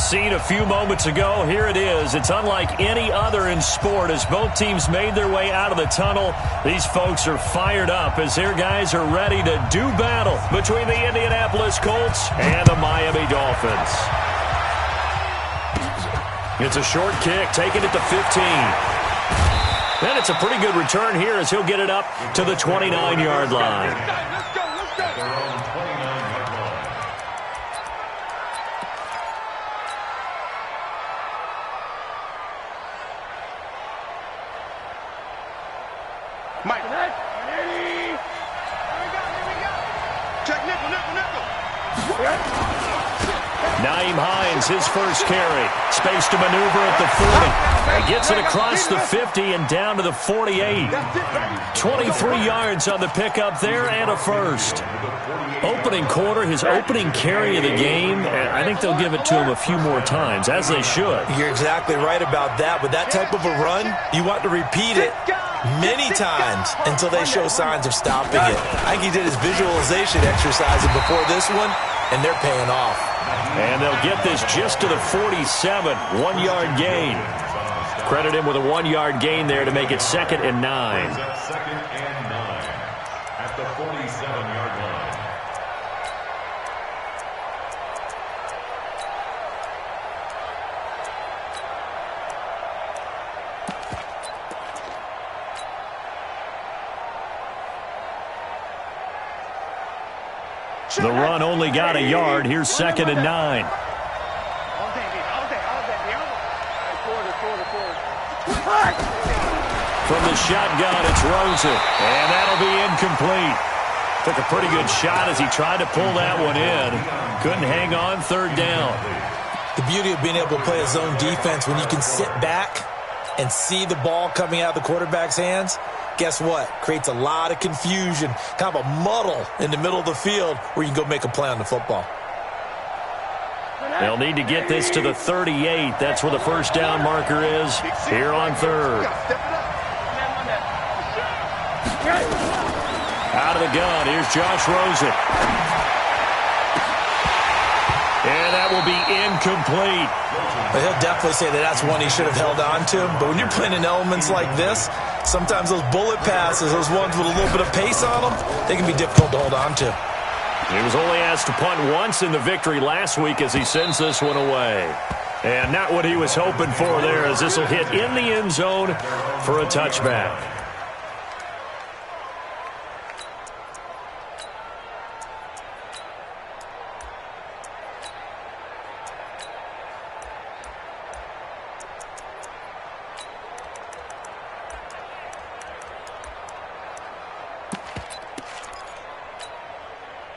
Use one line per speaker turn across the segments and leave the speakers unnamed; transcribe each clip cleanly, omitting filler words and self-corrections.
scene a few moments ago. Here it is. It's unlike any other in sport as both teams made their way out of the tunnel. These folks are fired up as their guys are ready to do battle between the Indianapolis Colts and the Miami Dolphins. It's a short kick, taking it to 15. And it's a pretty good return here as he'll get it up to the 29-yard line.
Mike. Here we go. Check nickel.
Naeem Hines, his first carry. Space to maneuver at the 40. He gets it across the 50 and down to the 48. 23 yards on the pickup there and a first. Opening quarter, his opening carry of the game. I think they'll give it to him a few more times, as they should.
You're exactly right about that. With that type of a run, you want to repeat it many times until they show signs of stopping it. I think he did his visualization exercises before this one, and they're paying off.
And they'll get this just to the 47, 1-yard gain. Credit him with a 1-yard gain there to make it 2nd and 9.
Second and 9 at the 47-yard line.
The run only got a yard. Here's 2nd and 9. From the shotgun, it's Rosen. And that'll be incomplete. Took a pretty good shot as he tried to pull that one in. Couldn't hang on, 3rd down.
The beauty of being able to play a zone defense when you can sit back and see the ball coming out of the quarterback's hands, guess what? Creates a lot of confusion, kind of a muddle in the middle of the field where you can go make a play on the football.
They'll need to get this to the 38. That's where the first down marker is here on 3rd. Out of the gun, here's Josh Rosen. And that will be incomplete.
But he'll definitely say that that's one he should have held on to. But when you're playing in elements like this, sometimes those bullet passes, those ones with a little bit of pace on them, they can be difficult to hold on to.
He was only asked to punt once in the victory last week as he sends this one away. And not what he was hoping for there as this will hit in the end zone for a touchback.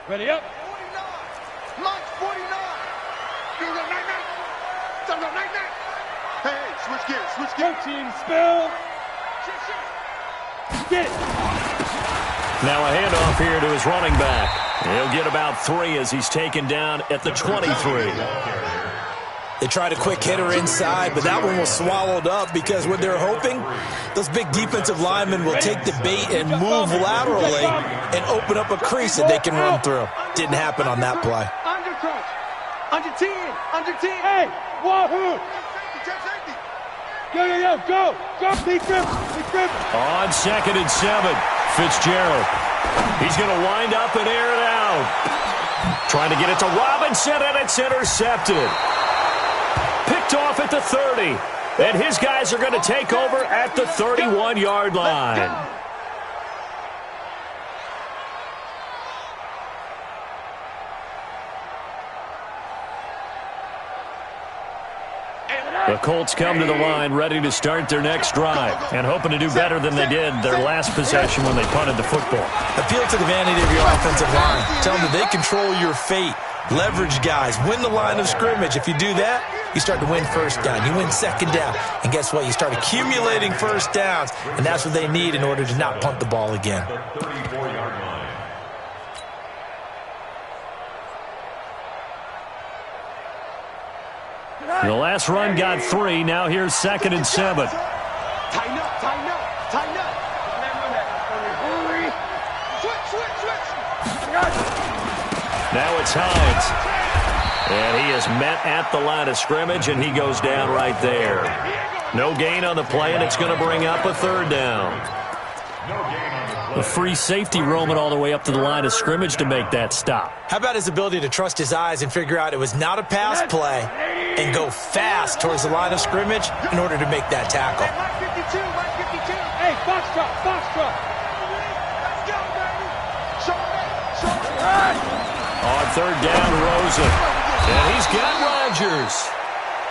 Ready up. 49. Launch 49. Here we go, 99. Time go, 99. Hey, switch gears. Coaching, spill. Get it.
Now a handoff here to his running back. He'll get about 3 as he's taken down at the 23.
They tried a quick hitter inside, but that one was swallowed up because what they're hoping, those big defensive linemen will take the bait and move laterally and open up a crease that they can run through. Didn't happen on that play.
Under crunch. Under 10. Under 10. Hey, wahoo. Go. Be crippled.
On 2nd and 7, Fitzgerald. He's going to wind up and air it out. Trying to get it to Robinson, and it's intercepted. Picked off at the 30. And his guys are going to take over at the 31-yard line. The Colts come to the line ready to start their next drive and hoping to do better than they did their last possession when they punted the football.
Appeal to the vanity of your offensive line. Tell them that they control your fate. Leverage guys. Win the line of scrimmage. If you do that, you start to win first down. You win 2nd down. And guess what? You start accumulating first downs. And that's what they need in order to not punt the ball again.
The last run got 3. Now here's 2nd and 7.
Tighten up. Switch.
Now it's Hines. And he is met at the line of scrimmage, and he goes down right there. No gain on the play, and it's going to bring up a third down. A free safety roaming all the way up to the line of scrimmage to make that stop.
How about his ability to trust his eyes and figure out it was not a pass play and go fast towards the line of scrimmage in order to make that tackle.
Hey, Foxtrot, Foxtrot. Let's go, baby.
On third down, Rosen. And he's got Rodgers.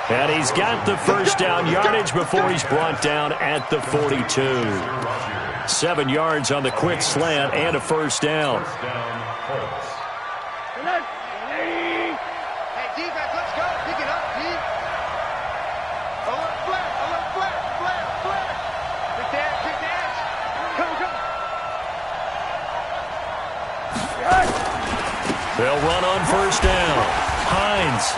And he's got the first down yardage before he's brought down at the 42. 7 yards on the quick slant and a first down.
Hey, defense, let's go. Pick it up, D. Alert flat, flat. Kick the edge. Come.
They'll run on first down. Hines.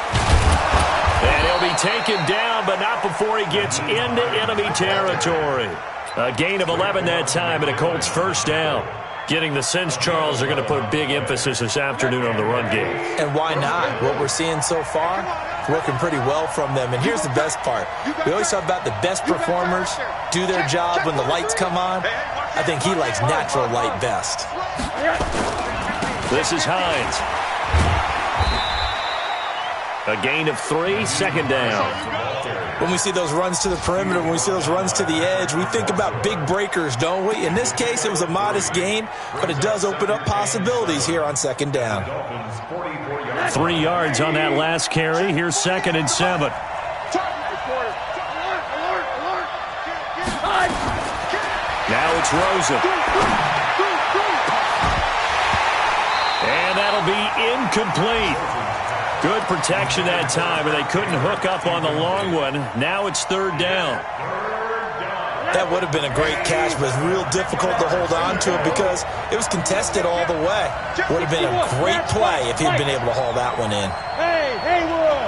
And he'll be taken down, but not before he gets into enemy territory. A gain of 11 that time, and a Colts first down. Getting the sense, Charles, are going to put big emphasis this afternoon on the run game.
And why not? What we're seeing so far, working pretty well from them. And here's the best part. We always talk about the best performers do their job when the lights come on. I think he likes natural light best.
This is Hines. A gain of 3, second down.
When we see those runs to the perimeter, when we see those runs to the edge, we think about big breakers, don't we? In this case, it was a modest gain, but it does open up possibilities here on second down.
3 yards on that last carry. Here's 2nd and 7. Now it's Rosen. And that'll be incomplete. Good protection that time, and they couldn't hook up on the long one. Now it's third down.
That would have been a great catch, but it's real difficult to hold on to it because it was contested all the way. Would have been a great play if he'd been able to haul that one in.
Hey, Will.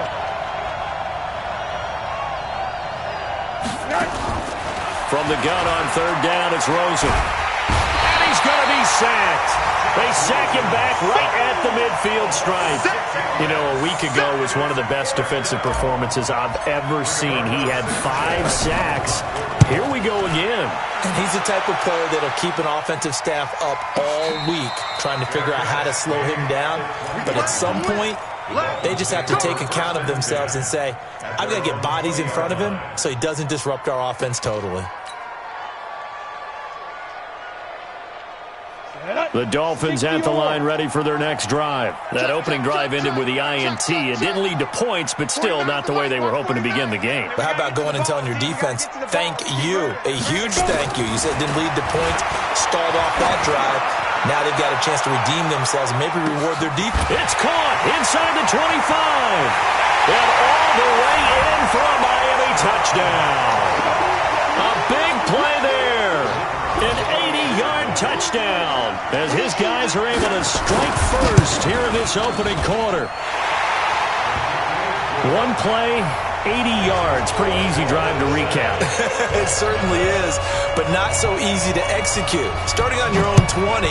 From the gun on third down, it's Rosen. And he's going to be sacked. They sack him back right at the midfield stripe. You know, a week ago was one of the best defensive performances I've ever seen. He had 5 sacks. Here we go again.
And he's the type of player that'll keep an offensive staff up all week trying to figure out how to slow him down. But at some point, they just have to take account of themselves and say, I've got to get bodies in front of him so he doesn't disrupt our offense totally.
The Dolphins at the line ready for their next drive. That opening drive ended with the INT. It didn't lead to points, but still not the way they were hoping to begin the game.
But how about going and telling your defense, thank you, a huge thank you. You said it didn't lead to points, stalled off that drive. Now they've got a chance to redeem themselves and maybe reward their defense.
It's caught inside the 25. And all the way in for a Miami touchdown. A big play there. An 80-yard touchdown as his guys are able to strike first here in this opening quarter. One play, 80 yards. Pretty easy drive to recap.
It certainly is, but not so easy to execute. Starting on your own 20,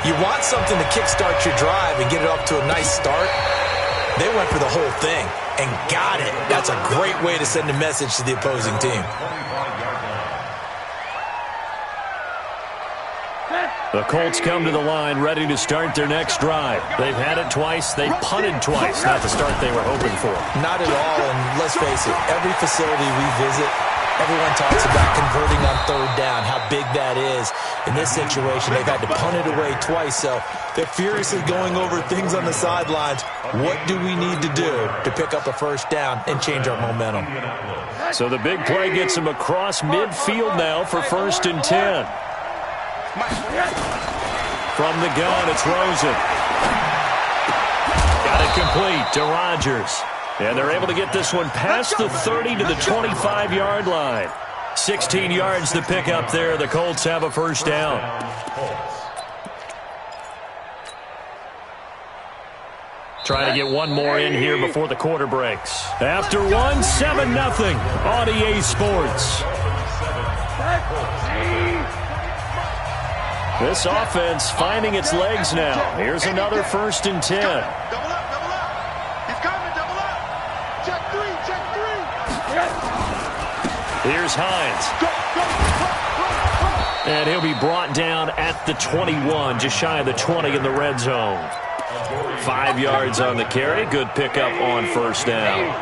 you want something to kickstart your drive and get it off to a nice start. They went for the whole thing and got it. That's a great way to send a message to the opposing team.
The Colts come to the line ready to start their next drive. They've had it twice. They've punted twice. Not the start they were hoping for.
Not at all, and let's face it, every facility we visit, everyone talks about converting on third down, how big that is. In this situation, they've had to punt it away twice, so they're furiously going over things on the sidelines. What do we need to do to pick up a first down and change our momentum?
So the big play gets them across midfield now for 1st and 10. From the gun, it's Rosen. Got it complete to Rodgers. And they're able to get this one past the 30 to the 25-yard line. 16 yards to pick up there. The Colts have a first down. Trying to get one more in here before the quarter breaks. After one, 7-0 on EA Sports. This offense finding its legs now. Here's another 1st and 10.
Double up. He's coming, double
Here's Hines. And he'll be brought down at the 21, just shy of the 20 in the red zone. 5 yards on the carry. Good pickup on first down.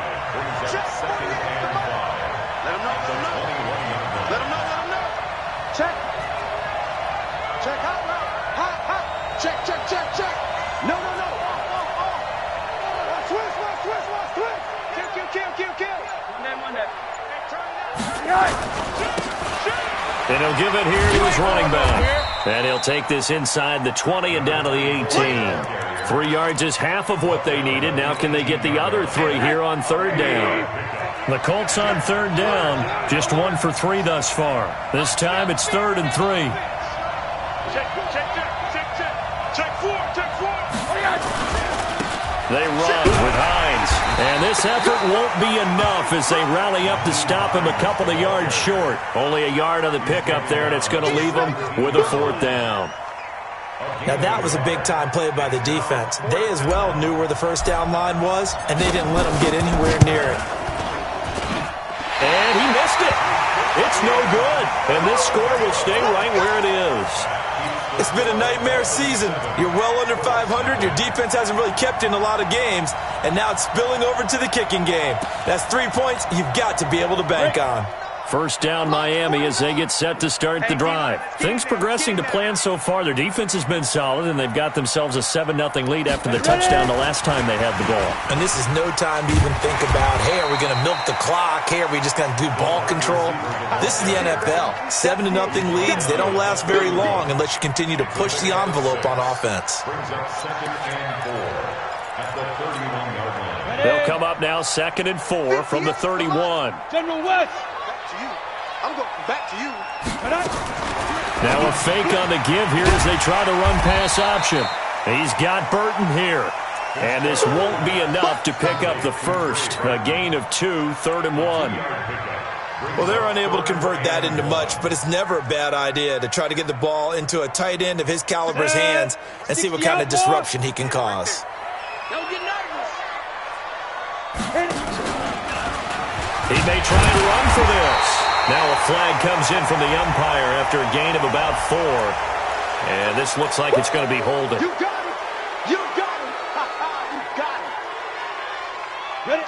Check. Check out. Hot. Check. No. Switch. Kill.
And he'll give it here to his running back. And he'll take this inside the 20 and down to the 18. 3 yards is half of what they needed. Now can they get the other 3 here on third down? The Colts on third down, just 1 for 3 thus far. This time it's 3rd and 3. They run with Hines. And this effort won't be enough as they rally up to stop him a couple of yards short. Only a yard on the pickup there, and it's going to leave them with a 4th down.
Now, that was a big-time play by the defense. They as well knew where the first down line was, and they didn't let them get anywhere near it.
And he missed it. It's no good. And this score will stay right where it is.
It's been a nightmare season. You're well under 500. Your defense hasn't really kept in a lot of games, and now it's spilling over to the kicking game. That's 3 points you've got to be able to bank on.
First down Miami as they get set to start the drive. Things progressing to plan so far. Their defense has been solid, and they've got themselves a 7-0 lead after the touchdown the last time they had the ball.
And this is no time to even think about, hey, are we going to milk the clock? Hey, are we just going to do ball control? This is the NFL. 7-0 leads, they don't last very long unless you continue to push the envelope on offense.
They'll come up now 2nd and 4 from the 31.
General West. I'm going back to you.
Now a fake on the give here as they try to run pass option. He's got Burton here. And this won't be enough to pick up the first. A gain of 2, 3rd and 1.
Well, they're unable to convert that into much, but it's never a bad idea to try to get the ball into a tight end of his caliber's hands and see what kind of disruption he can cause.
Don't get nervous.
He may try and run for this. Now a flag comes in from the umpire after a gain of about 4. And this looks like it's going to be holding.
You got it. You got it. You got it. Ready?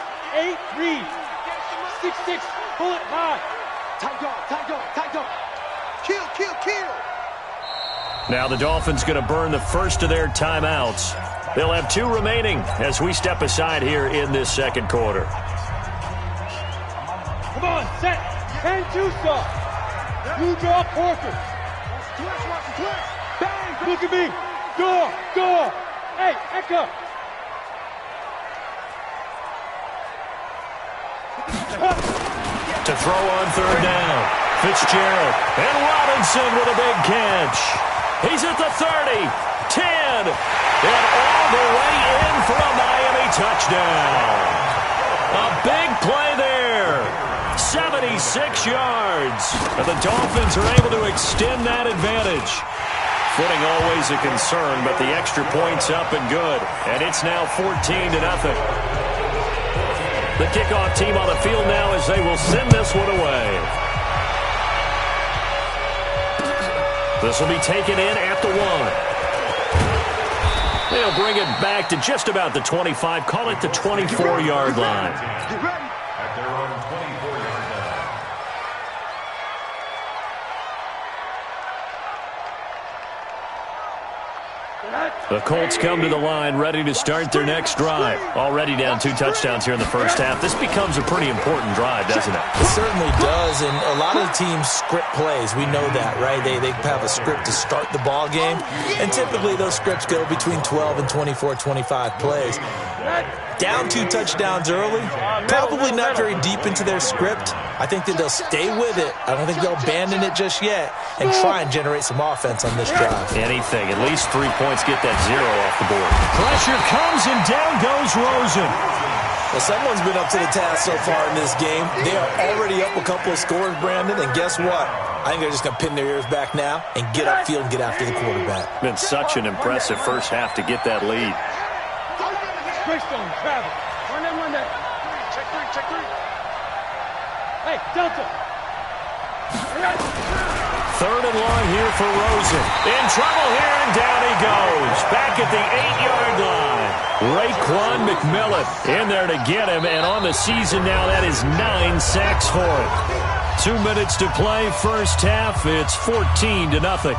8 read. 6-6. Pull it high. Tight guard. Kill.
Now the Dolphins going to burn the first of their timeouts. They'll have 2 remaining as we step aside here in this second quarter.
Come on, set. And Juice. You draw Porter. Twist. Bang. Look at me. Door. Hey, Echo.
To throw on third down. Fitzgerald and Robinson with a big catch. He's at the 30, 10, and all the way in for a Miami touchdown. A big play there. 76 yards. And the Dolphins are able to extend that advantage. Footing always a concern, but the extra point's up and good. And it's now 14-0. The kickoff team on the field now as they will send this one away. This will be taken in at the 1. They'll bring it back to just about the 25. Call it the 24-yard line.
Get ready.
At their own 24-yard line.
The Colts come to the line ready to start their next drive. Already down 2 touchdowns here in the first half. This becomes a pretty important drive, doesn't it?
It certainly does, and a lot of the teams script plays. We know that, right? They have a script to start the ball game, and typically those scripts go between 12 and 24, 25 plays. Down 2 touchdowns early, probably not very deep into their script. I think that they'll stay with it. I don't think they'll abandon it just yet and try and generate some offense on this drive.
Anything. At least 3 points, get that 0 off the board. Pressure comes and down goes Rosen.
Well, someone's been up to the task so far in this game. They are already up a couple of scores, Brandon, and guess what? I think they're just going to pin their ears back now and get upfield and get after the quarterback.
Been such an impressive first half to get that lead.
Greystone, travel. Run that. Check three. Hey, Delta.
Third and long here for Rosen. In trouble here, and down he goes. Back at the 8-yard line. Raekwon McMillan in there to get him, and on the season now, that is 9 sacks for him. 2 minutes to play, first half. It's 14-0.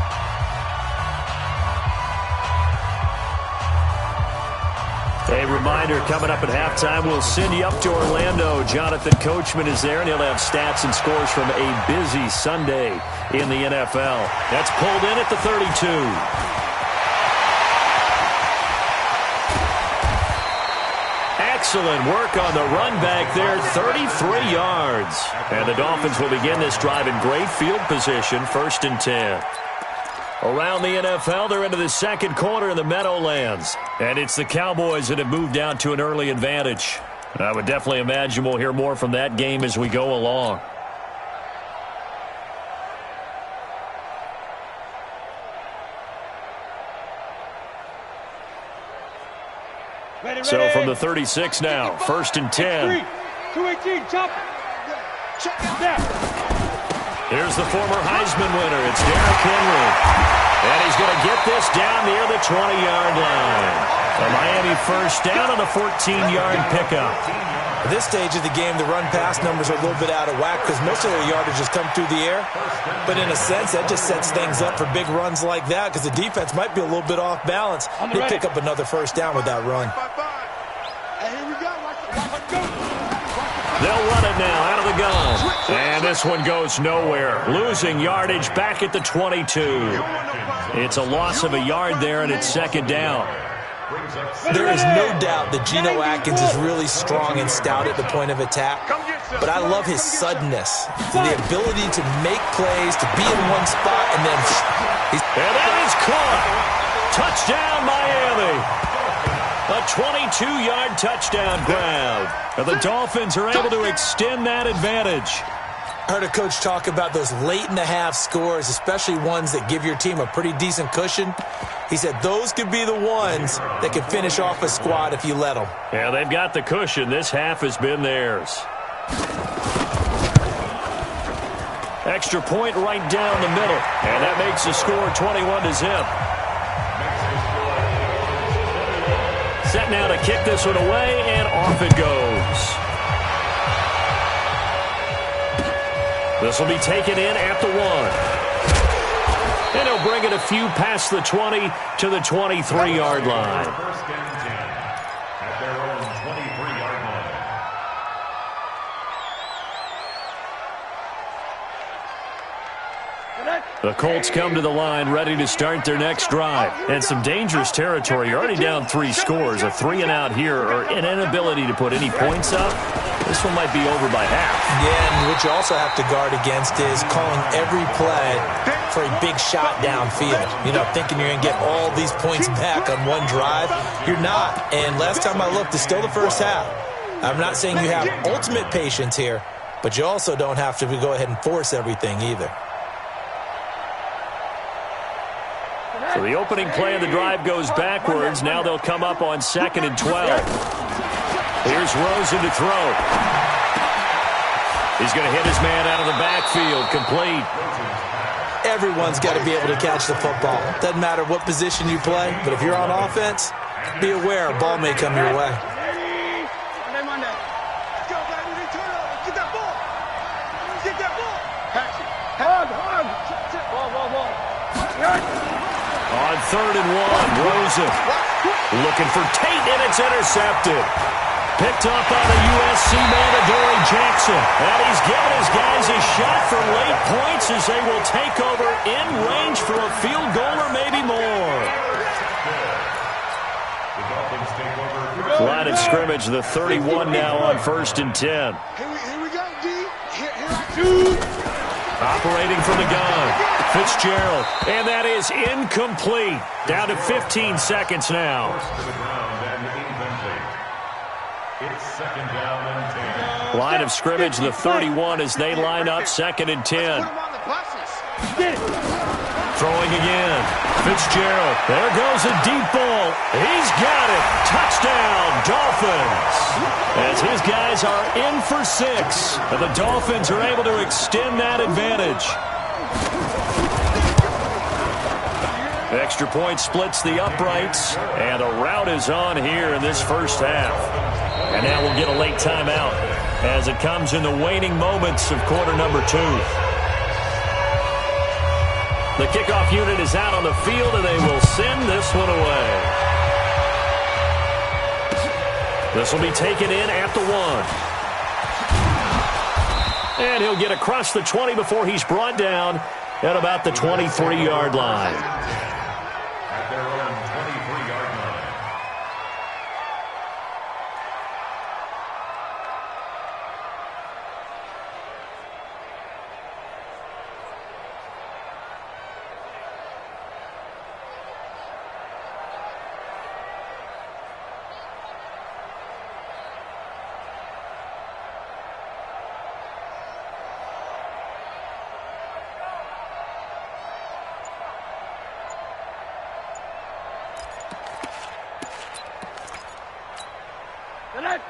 A reminder, coming up at halftime, we'll send you up to Orlando. Jonathan Coachman is there, and he'll have stats and scores from a busy Sunday in the NFL. That's pulled in at the 32. Excellent work on the run back there, 33 yards. And the Dolphins will begin this drive in great field position, 1st and 10. Around the NFL, they're into the second quarter in the Meadowlands. And it's the Cowboys that have moved down to an early advantage. I would definitely imagine we'll hear more from that game as we go along. So from the 36 now, 1st and 10.
218, chop.
Here's the former Heisman winner. It's Derrick Henry. And he's going to get this down near the 20-yard line. A Miami first down on a 14-yard pickup.
At this stage of the game, the run-pass numbers are a little bit out of whack because most of their yardage has come through the air. But in a sense, that just sets things up for big runs like that because the defense might be a little bit off balance. They pick up another first down with that run.
They'll run it now out of the gun. And this one goes nowhere. Losing yardage back at the 22. It's a loss of a yard there, and it's 2nd down.
There is no doubt that Geno Atkins is really strong and stout at the point of attack. But I love his suddenness, the ability to make plays, to be in one spot, and then...
And that is caught. Touchdown, Miami. A 22-yard touchdown grab. And the Dolphins are able to extend that advantage.
I heard a coach talk about those late-in-the-half scores, especially ones that give your team a pretty decent cushion. He said those could be the ones that could finish off a squad if you let them.
Yeah, they've got the cushion. This half has been theirs. Extra point right down the middle. And that makes the score 21-0. Set now to kick this one away, and off it goes. This will be taken in at the 1. And he'll bring it a few past the 20 to the 23-yard line.
First and 10 at their own 23-yard line.
The Colts come to the line ready to start their next drive. And some dangerous territory. You're already down 3 scores. A 3-and-out here, or an inability to put any points up. This one might be over by half.
Yeah, and what you also have to guard against is calling every play for a big shot downfield. You know, thinking you're going to get all these points back on one drive. You're not. And last time I looked, it's still the first half. I'm not saying you have ultimate patience here, but you also don't have to go ahead and force everything either.
So the opening play of the drive goes backwards. Now they'll come up on 2nd and 12. Here's Rosen to throw. He's going to hit his man out of the backfield. Complete.
Everyone's got to be able to catch the football. Doesn't matter what position you play, but if you're on offense, be aware a ball may come your way.
On 3rd and 1, Rosen looking for Tate, and it's intercepted. Picked up on the USC man, Adoree Jackson. And he's giving his guys a shot for late points as they will take over in range for a field goal or maybe more. Line of scrimmage, the 31 now on 1st and 10.
Here we go, D.
Operating from the gun. Fitzgerald, and that is incomplete. Down to 15 seconds now.
It's 2nd down and 10.
Line of scrimmage, the 31 as they line up 2nd and 10. Throwing again. Fitzgerald. There goes a deep ball. He's got it. Touchdown, Dolphins. As his guys are in for 6. And the Dolphins are able to extend that advantage. Extra point splits the uprights. And a rout is on here in this first half. And now we'll get a late timeout as it comes in the waning moments of quarter number 2. The kickoff unit is out on the field, and they will send this one away. This will be taken in at the 1. And he'll get across the 20 before he's brought down at about the 23-yard line.
At their own 23-yard line.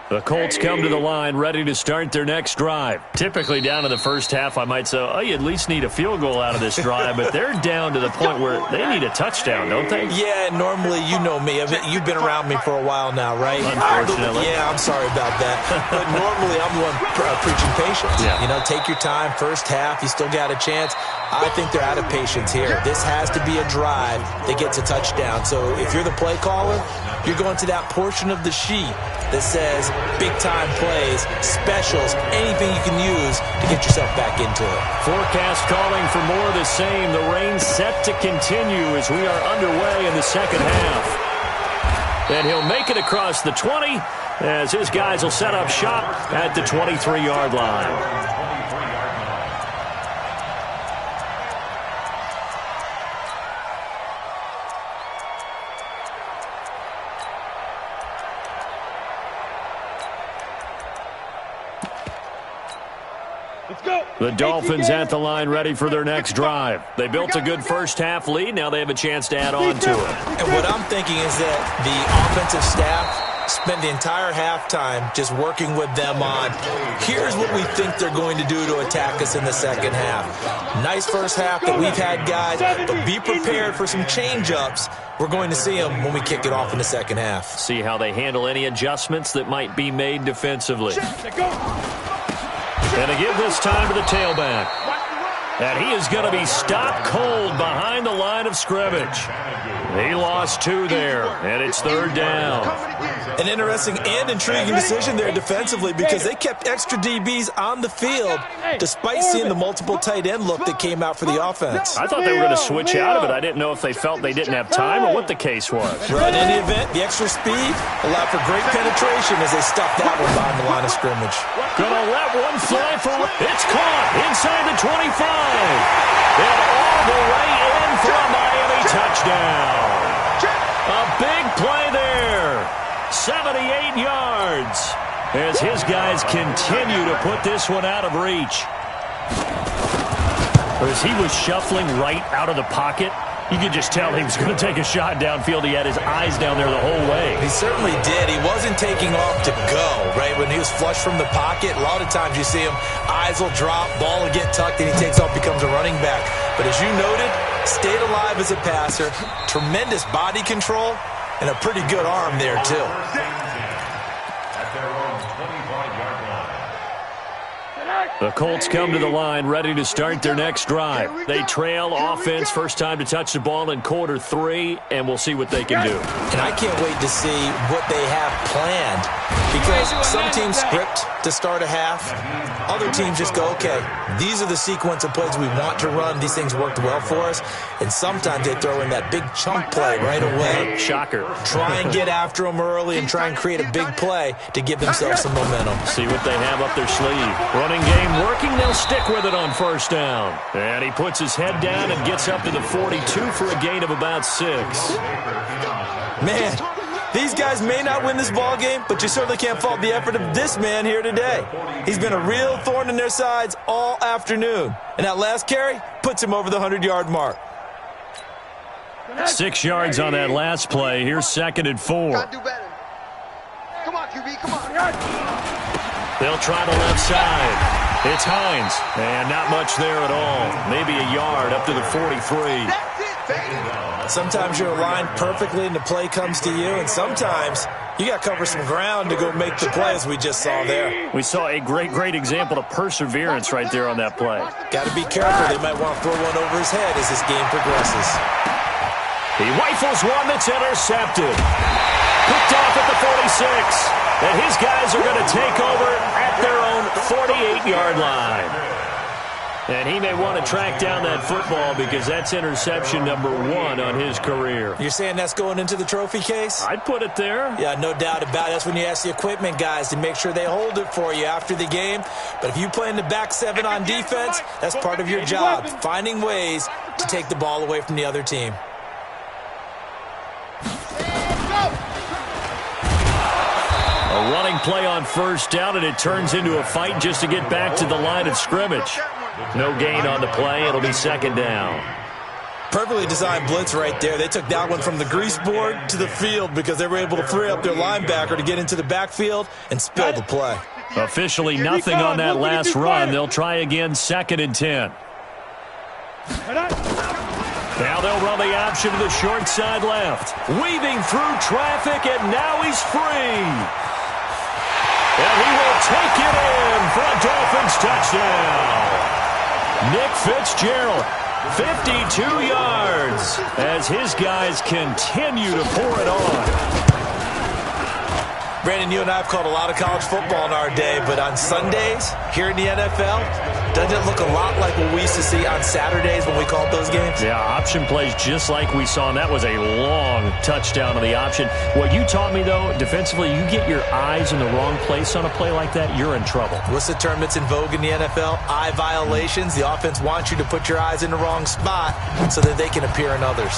The Colts come to the line ready to start their next drive. Typically down in the first half, I might say, oh, you at least need a field goal out of this drive, but they're down to the point where they need a touchdown, don't they?
Yeah, normally, you know me. You've been around me for a while now, right?
Unfortunately.
Yeah, I'm sorry about that. But normally, I'm the one preaching patience.
Yeah.
You know, take your time. First half, you still got a chance. I think they're out of patience here. This has to be a drive that gets a touchdown. So if you're the play caller, you're going to that portion of the sheet that says big-time plays, specials, anything you can use to get yourself back into it.
Forecast calling for more of the same. The rain set to continue as we are underway in the second half. And he'll make it across the 20 as his guys will set up shop at the 23-yard line. The Dolphins at the line ready for their next drive. They built a good first half lead. Now they have a chance to add on to it.
And what I'm thinking is that the offensive staff spent the entire halftime just working with them on, here's what we think they're going to do to attack us in the second half. Nice first half that we've had, guys, but be prepared for some change-ups. We're going to see them when we kick it off in the second half.
See how they handle any adjustments that might be made defensively. And they give this time to the tailback. And he is going to be stopped cold behind the line of scrimmage. He lost 2 there, and it's third down.
An interesting and intriguing decision there defensively because they kept extra DBs on the field despite seeing the multiple tight end look that came out for the offense.
I thought they were going to switch out of it. I didn't know if they felt they didn't have time or what the case was.
But in any event, the extra speed allowed for great penetration as they stuffed that one behind the line of scrimmage.
Gonna let one fly for it's caught inside the 25. And all the way in for a Miami touchdown. A big play there. 78 yards. As his guys continue to put this one out of reach. As he was shuffling right out of the pocket, you could just tell he was going to take a shot downfield. He had his eyes down there the whole way.
He certainly did. He wasn't taking off to go, right? When he was flush from the pocket, a lot of times you see him, eyes will drop, ball will get tucked, and he takes off, becomes a running back. But as you noted, stayed alive as a passer, tremendous body control, and a pretty good arm there, too.
At their own 25-yard line.
The Colts come to the line ready to start their next drive. They trail offense, first time to touch the ball in quarter 3, and we'll see what they can do.
And I can't wait to see what they have planned because some teams script to start a half. Other teams just go, okay, these are the sequence of plays we want to run. These things worked well for us. And sometimes they throw in that big chunk play right away.
Shocker.
Try and get after them early and try and create a big play to give themselves some momentum.
See what they have up their sleeve. Running game working. They'll stick with it on first down. And he puts his head down and gets up to the 42 for a gain of about 6.
Man, these guys may not win this ball game, but you certainly can't fault the effort of this man here today. He's been a real thorn in their sides all afternoon. And that last carry puts him over the 100-yard mark.
6 yards on that last play. Here's 2nd and 4.
Gotta do better. Come on, QB, come on.
They'll try the left side. It's Hines. And not much there at all. Maybe a yard up to the 43.
That's it, baby.
Sometimes you're aligned perfectly and the play comes to you, and sometimes you got to cover some ground to go make the play, as we just saw there.
We saw a great example of perseverance right there on that play.
Got to be careful. They might want to throw one over his head as this game progresses.
He rifles one that's intercepted. Picked off at the 46. And his guys are going to take over at their own 48-yard line. And he may want to track down that football because that's interception number 1 on his career.
You're saying that's going into the trophy case?
I'd put it there.
Yeah, no doubt about it. That's when you ask the equipment guys to make sure they hold it for you after the game. But if you play in the back 7 on defense, that's part of your job, finding ways to take the ball away from the other team.
A running play on first down, and it turns into a fight just to get back to the line of scrimmage. No gain on the play. It'll be 2nd down.
Perfectly designed blitz right there. They took that one from the grease board to the field because they were able to free up their linebacker to get into the backfield and spill the play.
Officially nothing on that last run. They'll try again, 2nd and 10. Now they'll run the option to the short side left. Weaving through traffic, and now he's free. And he will take it in for a Dolphins touchdown. Nick Fitzgerald, 52 yards, as his guys continue to pour it on.
Brandon, you and I have called a lot of college football in our day, but on Sundays, here in the NFL, doesn't it look a lot like what we used to see on Saturdays when we called those games?
Yeah, option plays just like we saw, and that was a long touchdown on the option. What you taught me, though, defensively, you get your eyes in the wrong place on a play like that, you're in trouble.
What's the term that's in vogue in the NFL? Eye violations. The offense wants you to put your eyes in the wrong spot so that they can appear in others.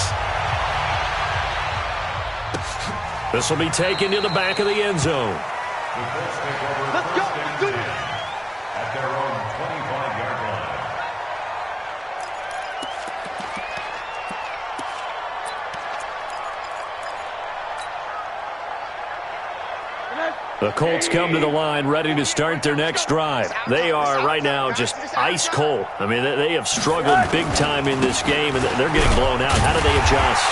This will be taken to the back of the end zone.
Let's go. Do it.
At their own 25-yard line.
The Colts come to the line ready to start their next drive. They are right now just ice cold. I mean, they have struggled big time in this game, and they're getting blown out. How do they adjust?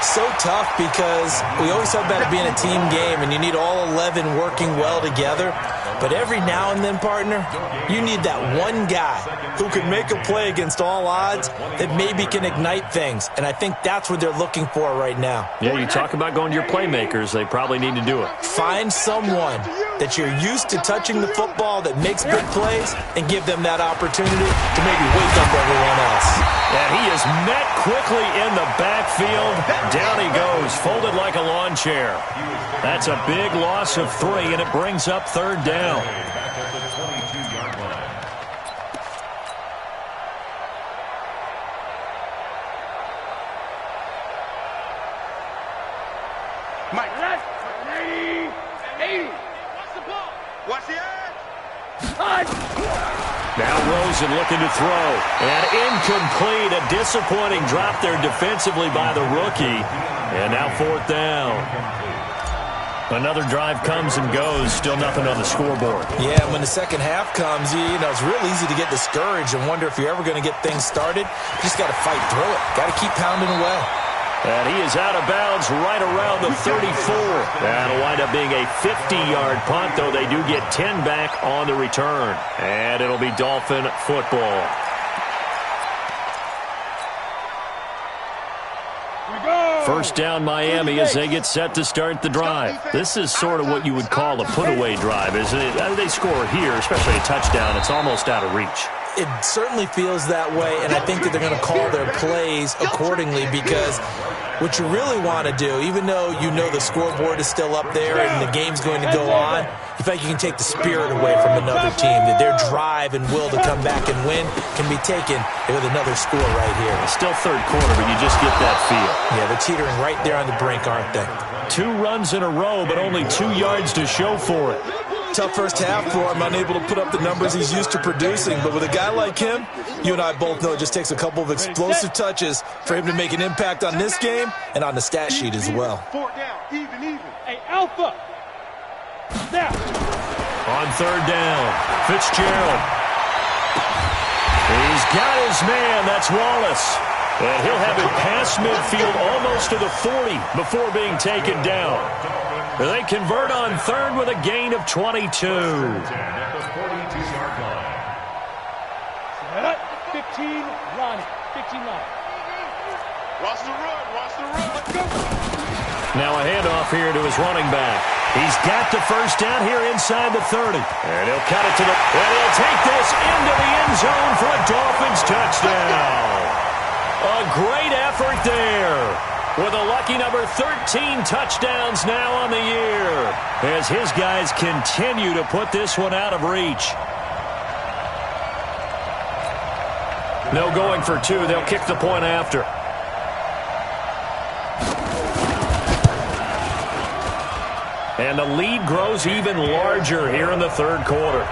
So tough because we always talk about it being a team game and you need all 11 working well together. But every now and then, partner, you need that one guy who can make a play against all odds that maybe can ignite things. And I think that's what they're looking for right now.
Yeah, you talk about going to your playmakers. They probably need to do it.
Find someone that you're used to touching the football that makes big plays and give them that opportunity to maybe wake up everyone else.
And he is met quickly in the backfield. Down he goes, folded like a lawn chair. That's a big loss of 3, and it brings up 3rd down.
Back at the 22-yard line.
Mike, left. 80. Watch the ball. Watch the edge.
Now Rosen looking to throw. And incomplete. A disappointing drop there defensively by the rookie. And now 4th down. Another drive comes and goes. Still nothing on the scoreboard.
Yeah, when the second half comes, you know, it's real easy to get discouraged and wonder if you're ever going to get things started. You just got to fight through it. Got to keep pounding away.
And he is out of bounds right around the 34. That'll wind up being a 50-yard punt, though they do get 10 back on the return. And it'll be Dolphin football. First down Miami as they get set to start the drive. This is sort of what you would call a put-away drive, isn't it? They score here, especially a touchdown. It's almost out of reach.
It certainly feels that way, and I think that they're going to call their plays accordingly because what you really want to do, even though you know the scoreboard is still up there and the game's going to go on, you feel like you can take the spirit away from another team, that their drive and will to come back and win can be taken with another score right here.
It's still third quarter, but you just get that feel.
Yeah, they're teetering right there on the brink, aren't they?
2 runs in a row, but only 2 yards to show for it.
tough first half for him, unable to put up the numbers he's used to producing. But with a guy like him, you and I both know it just takes a couple of explosive touches for him to make an impact on this game and on the stat sheet as well.
4 down, even. Hey, Alpha. Now.
On third down, Fitzgerald. He's got his man. That's Wallace. And he'll have it past midfield almost to the 40 before being taken down. They convert on third with a gain of 22.
15 line. 15 line.
Watch the run.
Let's go.
Now a handoff here to his running back. He's got the first down here inside the 30. And he'll cut it to the... And he'll take this into the end zone for a Dolphins touchdown. A great effort there. With a lucky number 13 touchdowns now on the year. As his guys continue to put this one out of reach. No going for two. They'll kick the point after. And the lead grows even larger here in the third quarter.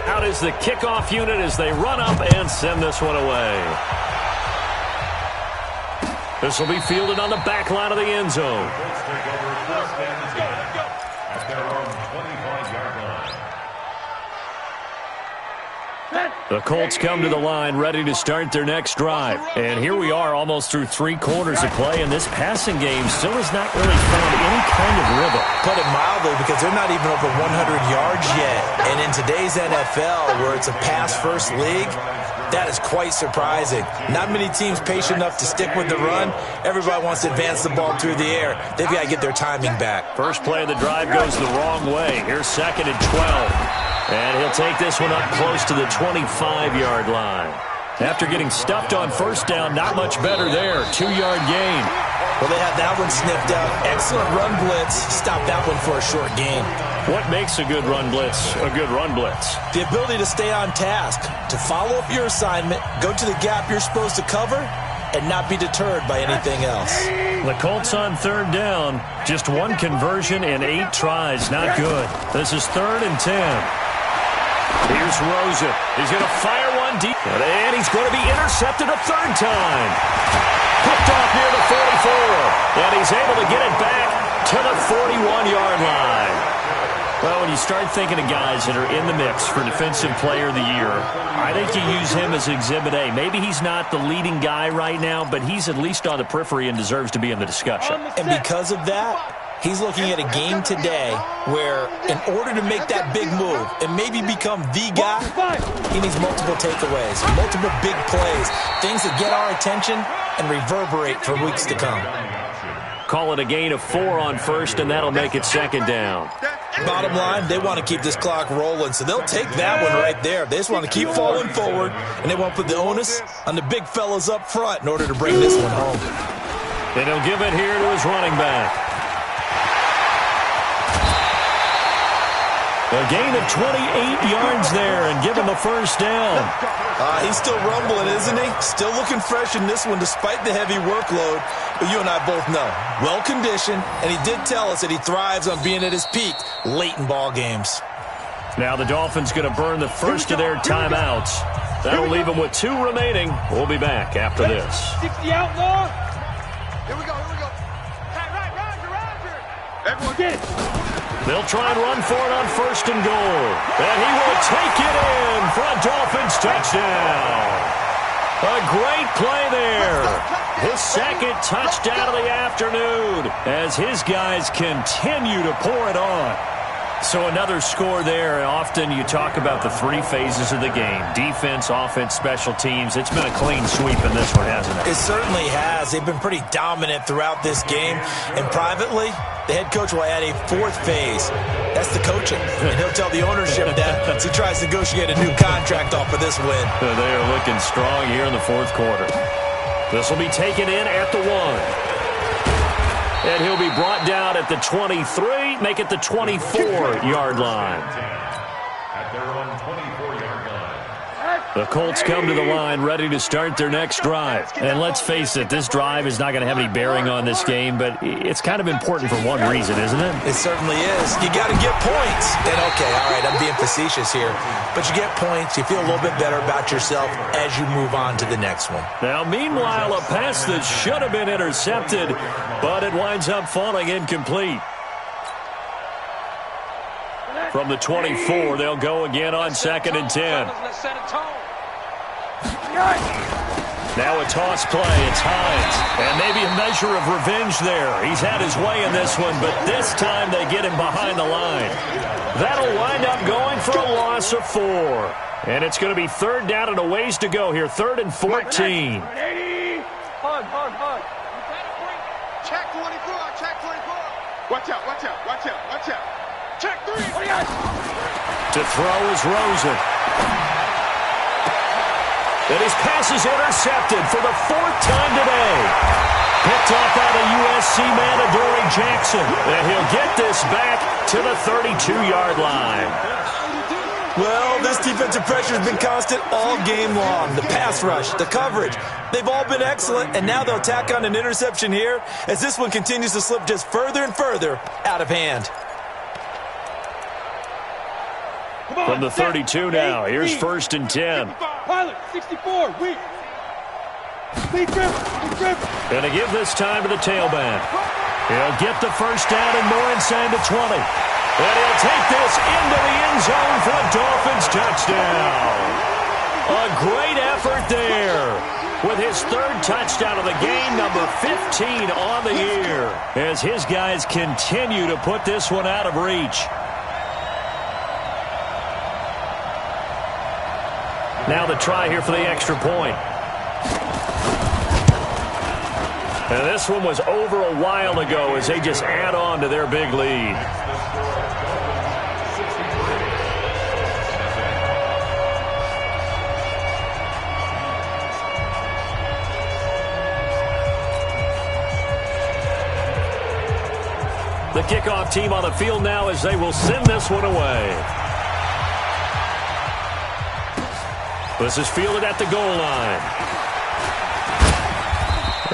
Out is the kickoff unit as they run up and send this one away. This will be fielded on the back line of the end zone.
At their own 25-yard line.
The Colts come to the line ready to start their next drive. And here we are almost through 3 quarters of play, and this passing game still has not really found any kind of rhythm.
Put it mildly, because they're not even over 100 yards yet. And in today's NFL, where it's a pass-first league, that is quite surprising. Not many teams patient enough to stick with the run. Everybody wants to advance the ball through the air. They've got to get their timing back.
First play of the drive goes the wrong way. Here's 2nd and 12. And he'll take this one up close to the 25-yard line. After getting stuffed on first down, not much better there. 2-yard gain.
Well, they have that one sniffed out. Excellent run blitz. Stop that one for a short gain.
What makes a good run blitz a good run blitz?
The ability to stay on task, to follow up your assignment, go to the gap you're supposed to cover, and not be deterred by anything else.
The Colts on third down. Just 1 conversion in 8 tries. Not good. This is 3rd and 10. Here's Rosen. He's going to fire one deep. And he's going to be intercepted a 3rd time. Picked off near the 44. And he's able to get it back to the 41-yard line. Well, when you start thinking of guys that are in the mix for Defensive Player of the Year, I think you use him as Exhibit A. Maybe he's not the leading guy right now, but he's at least on the periphery and deserves to be in the discussion.
And because of that, he's looking at a game today where in order to make that big move and maybe become the guy, he needs multiple takeaways, multiple big plays, things that get our attention and reverberate for weeks to come.
Call it a gain of 4 on first, and that'll make it 2nd down.
Bottom line, they want to keep this clock rolling, so they'll take that one right there. They just want to keep falling forward, and they won't put the onus on the big fellas up front in order to bring this one home.
And he'll give it here to his running back. A gain of 28 yards there and give him a first down.
He's still rumbling, isn't he? Still looking fresh in this one despite the heavy workload. But you and I both know, well-conditioned, and he did tell us that he thrives on being at his peak late in ball games.
Now the Dolphins going to burn the first of their timeouts. That'll leave them with 2 remaining. We'll be back after this.
60 outlaw.
Here we go. Hey, Roger.
Everyone get it.
They'll try and run for it on 1st and goal. And he will take it in for a Dolphins touchdown. A great play there. His 2nd touchdown of the afternoon as his guys continue to pour it on. So another score there. Often you talk about the 3 phases of the game. Defense, offense, special teams. It's been a clean sweep in this one, hasn't it?
It certainly has. They've been pretty dominant throughout this game. And privately, the head coach will add a 4th phase. That's the coaching. And he'll tell the ownership that as he tries to negotiate a new contract off of this win.
They are looking strong here in the 4th quarter. This will be taken in at the 1. And he'll be brought down at the 23, make it the 24-yard line.
At their own 24-yard line.
The Colts come to the line ready to start their next drive. And let's face it, this drive is not going to have any bearing on this game, but it's kind of important for one reason, isn't it?
It certainly is. You got to get points. And okay, all right, I'm being facetious here, but you get points, you feel a little bit better about yourself as you move on to the next one.
Now, meanwhile, a pass that should have been intercepted, but it winds up falling incomplete. From the 24, they'll go again on 2nd and 10. Now a toss play. It's Hines. And maybe a measure of revenge there. He's had his way in this one, but this time they get him behind the line. That'll wind up going for a loss of 4. And it's going to be 3rd down and a ways to go here. 3rd and 14.
Hard.
Check 24, check 24. Watch out, watch out, watch out, watch out. Check 3.
To throw is Rosen. And his pass is intercepted for the 4th time today. Picked off by the USC man, Adoree Jackson. And he'll get this back to the 32-yard line.
Well, this defensive pressure has been constant all game long. The pass rush, the coverage, they've all been excellent, and now they'll tack on an interception here as this one continues to slip just further and further out of hand.
From the 32 now, here's 1st and 10.
Pilot, 64, weak.
Going to give this time to the tailback. He'll get the 1st down and more inside the 20. And he'll take this into the end zone for a Dolphins touchdown. A great effort there with his 3rd touchdown of the game, number 15 on the year, as his guys continue to put this one out of reach. Now the try here for the extra point. And this one was over a while ago as they just add on to their big lead. The kickoff team on the field now as they will send this one away. This is fielded at the goal line.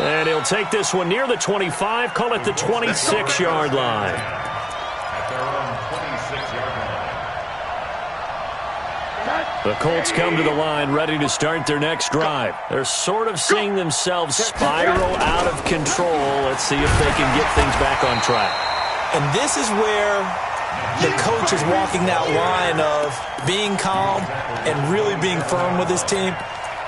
And he'll take this one near the 25, call it the 26-yard line.
At their own 26-yard line.
The Colts come to the line ready to start their next drive. They're sort of seeing themselves spiral out of control. Let's see if they can get things back on track.
And this is where the coach is walking that line of being calm and really being firm with his team.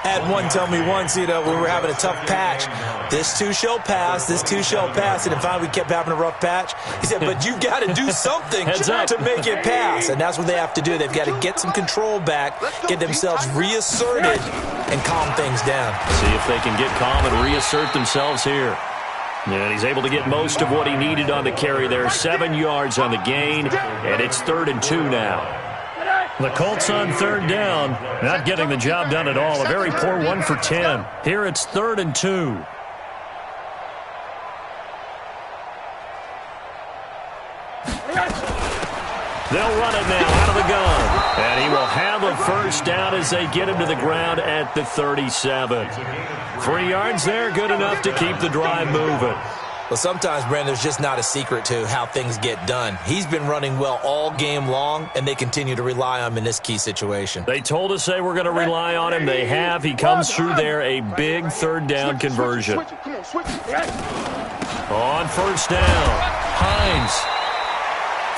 I had one tell me once, we were having a tough patch. This too shall pass, this too shall pass. And finally we kept having a rough patch. He said, but you've got to do something to make it pass. And that's what they have to do. They've got to get some control back, get themselves reasserted, and calm things down.
See if they can get calm and reassert themselves here. And he's able to get most of what he needed on the carry there. 7 yards on the gain, and it's 3rd and 2 now. The Colts on 3rd down, not getting the job done at all. A very poor 1 for 10. Here it's 3rd and 2. They'll run it now out of the gun. And he will have a 1st down as they get him to the ground at the 37. 3 yards there, good enough to keep the drive moving.
Well, sometimes, Brandon, there's just not a secret to how things get done. He's been running well all game long, and they continue to rely on him in this key situation.
They told us they were going to rely on him. They have. He comes through there, a big 3rd down conversion. On 1st down, Hines.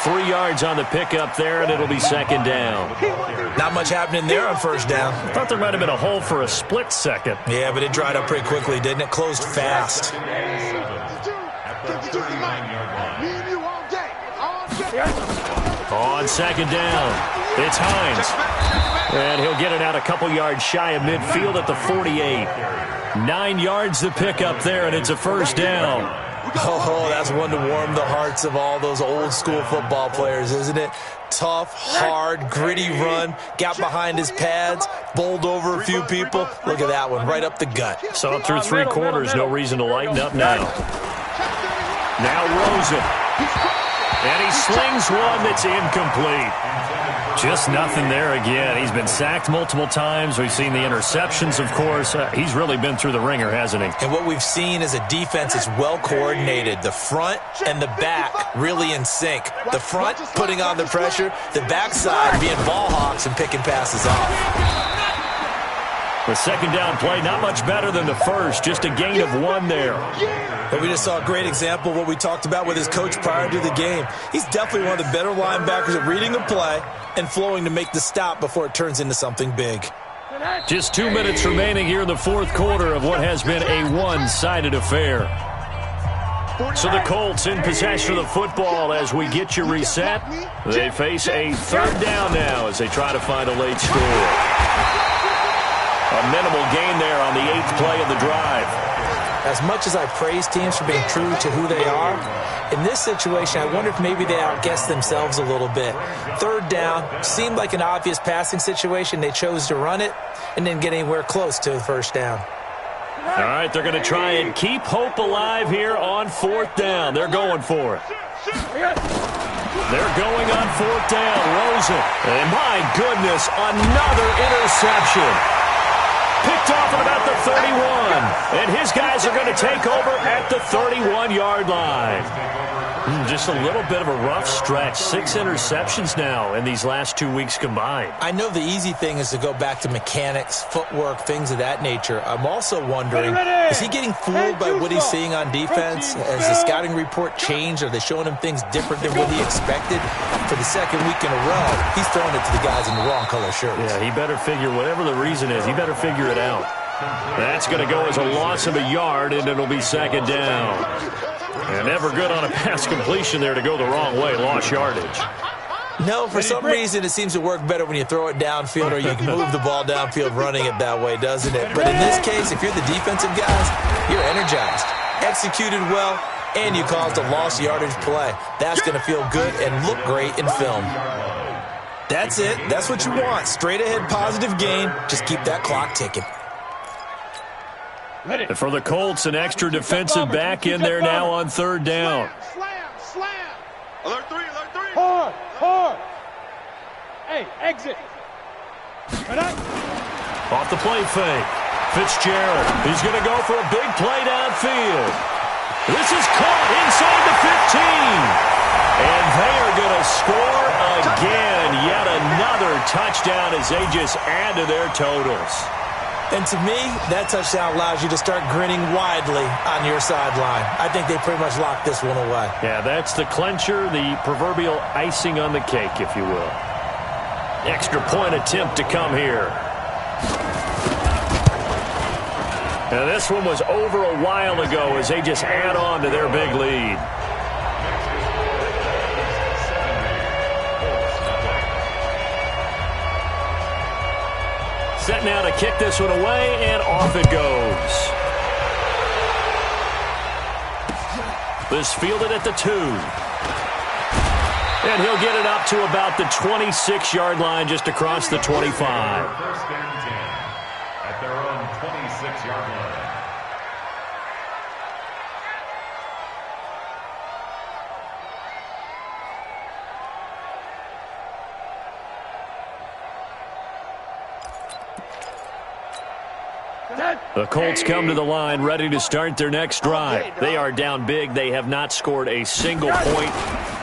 3 yards on the pickup there, and it'll be 2nd down.
Not much happening there on 1st down.
I thought there might have been a hole for a split second.
Yeah, but it dried up pretty quickly, didn't it? Closed fast.
On 2nd down, it's Hines. And he'll get it out a couple yards shy of midfield at the 48. 9 yards to pick up there, and it's a 1st down.
Oh, that's one to warm the hearts of all those old-school football players, isn't it? Tough, hard, gritty run, got behind his pads, bowled over a few people. Look at that one, right up the gut.
So up through 3 quarters, no reason to lighten up now. Now Rosen. And he slings one that's incomplete. Just nothing there again. He's been sacked multiple times. We've seen the interceptions, of course. He's really been through the ringer, hasn't he?
And what we've seen is a defense that's well coordinated. The front and the back really in sync. The front putting on the pressure, the backside being ball hawks and picking passes off.
The second down play, not much better than the first, just a gain of 1 there.
But we just saw a great example of what we talked about with his coach prior to the game. He's definitely one of the better linebackers at reading a play and flowing to make the stop before it turns into something big.
Just 2 minutes remaining here in the fourth quarter of what has been a one-sided affair. So the Colts in possession of the football as we get you reset. They face a third down now as they try to find a late score. A minimal gain there on the 8th play of the drive.
As much as I praise teams for being true to who they are, in this situation, I wonder if maybe they outguessed themselves a little bit. Third down seemed like an obvious passing situation. They chose to run it and didn't get anywhere close to the first down.
All right, they're going to try and keep hope alive here on 4th down. They're going for it. They're going on 4th down. Rosen. And my goodness, another interception. Picked off at about the 31. And his guys are going to take over at the 31-yard line. Just a little bit of a rough stretch. 6 interceptions now in these last 2 weeks combined.
I know the easy thing is to go back to mechanics, footwork, things of that nature. I'm also wondering, is he getting fooled by what he's seeing on defense? Has the scouting report changed? Are they showing him things different than what he expected? For the second week in a row, he's throwing it to the guys in the wrong color shirts.
Yeah, he better figure, whatever the reason is, he better figure it out. That's going to go as a loss of a yard, and it'll be second down. And never good on a pass completion there to go the wrong way. Lost yardage.
No, for some reason it seems to work better when you throw it downfield or you can move the ball downfield running it that way, doesn't it? But in this case, if you're the defensive guys, you're energized, executed well, and you caused a lost yardage play. That's going to feel good and look great in film. That's it. That's what you want. Straight ahead positive gain. Just keep that clock ticking.
And for the Colts, an extra defensive back in there now on 3rd down.
Slam. Alert 3.
Hard. Hey, exit.
Off the play fake. Fitzgerald. He's going to go for a big play downfield. This is caught inside the 15. And they are going to score again. Yet another touchdown as they just add to their totals.
And to me, that touchdown allows you to start grinning widely on your sideline. I think they pretty much locked this one away.
Yeah, that's the clincher, the proverbial icing on the cake, if you will. Extra point attempt to come here. Now, this one was over a while ago as they just add on to their big lead. Set now to kick this one away, and off it goes. This fielded at the 2. And he'll get it up to about the 26-yard line, just across the 25.
First and 10 at their own 26-yard line.
The Colts come to the line ready to start their next drive. They are down big. They have not scored a single point.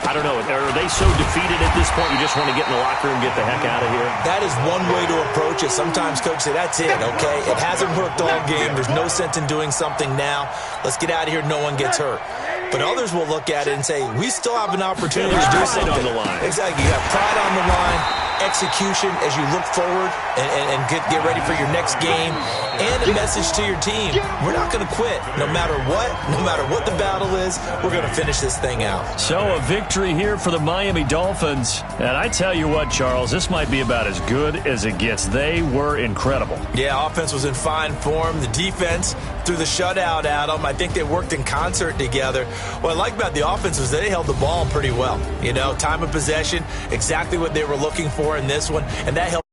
I don't know. Are they so defeated at this point you just want to get in the locker room and get the heck out of here?
That is one way to approach it. Sometimes coaches say, that's it, okay? It hasn't worked all game. There's no sense in doing something now. Let's get out of here. No one gets hurt. But others will look at it and say, we still have an opportunity to do something.
On the line.
Exactly. You have pride on the line, execution as you look forward and get ready for your next game, and a message to your team. We're not going to quit. No matter what the battle is, we're going to finish this thing out.
So a victory here for the Miami Dolphins. And I tell you what, Charles, this might be about as good as it gets. They were incredible.
Yeah, offense was in fine form. The defense threw the shutout at them. I think they worked in concert together. What I like about the offense was they held the ball pretty well. You know, time of possession, exactly what they were looking for in this one, and that helped.